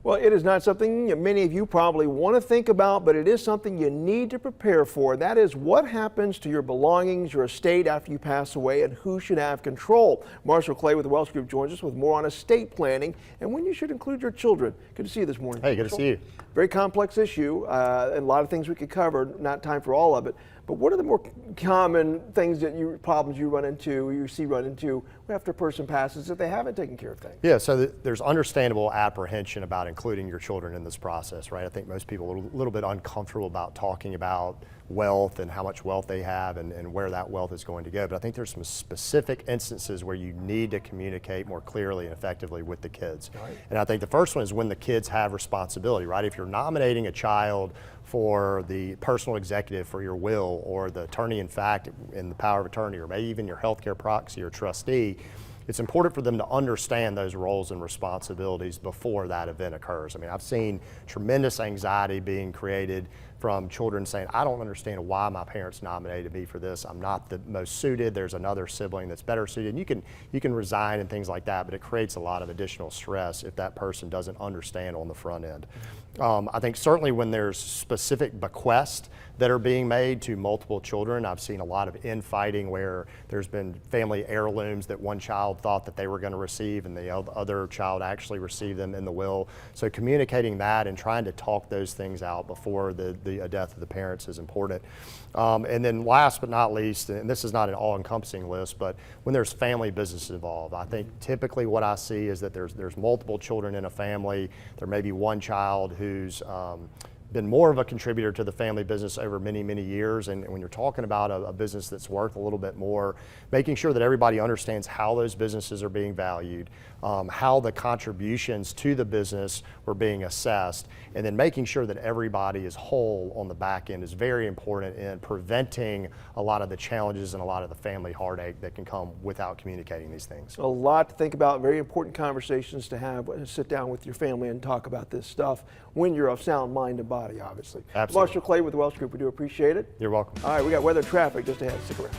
Well, it is not something many of you probably want to think about, but it is something you need to prepare for. That is what happens to your belongings, your estate after you pass away, and who should have control. Marshall Clay with the Welsh Group joins us with more on estate planning and when you should include your children. Good to see you this morning. Hey, good to see you. Very complex issue, and a lot of things we could cover, not time for all of it. But what are the more common things problems you run into, you see run into after a person passes if they haven't taken care of things? Yeah, so there's understandable apprehension about including your children in this process, right? I think most people are a little bit uncomfortable about talking about wealth and how much wealth they have and where that wealth is going to go. But I think there's some specific instances where you need to communicate more clearly and effectively with the kids. Right. And I think the first one is when the kids have responsibility, right? If you're nominating a child for the personal executive for your will or the attorney in fact in the power of attorney or maybe even your healthcare proxy or trustee, it's important for them to understand those roles and responsibilities before that event occurs. I mean, I've seen tremendous anxiety being created from children saying, I don't understand why my parents nominated me for this. I'm not the most suited. There's another sibling that's better suited. And you can resign and things like that, but it creates a lot of additional stress if that person doesn't understand on the front end. I think certainly when there's specific bequests that are being made to multiple children, I've seen a lot of infighting where there's been family heirlooms that one child thought that they were going to receive and the other child actually received them in the will. So communicating that and trying to talk those things out before the death of the parents is important. And then last but not least, and this is not an all-encompassing list, but when there's family business involved, I think typically what I see is that there's multiple children in a family. There may be one child who's been more of a contributor to the family business over many, many years. And when you're talking about a business that's worth a little bit more, making sure that everybody understands how those businesses are being valued, how the contributions to the business were being assessed, and then making sure that everybody is whole on the back end is very important in preventing a lot of the challenges and a lot of the family heartache that can come without communicating these things. A lot to think about, very important conversations to have, sit down with your family and talk about this stuff when you're of sound mind and body, obviously. Absolutely. Marshall Clay with the Welsh Group, we do appreciate it. You're welcome. All right, we got weather traffic just ahead. Stick around.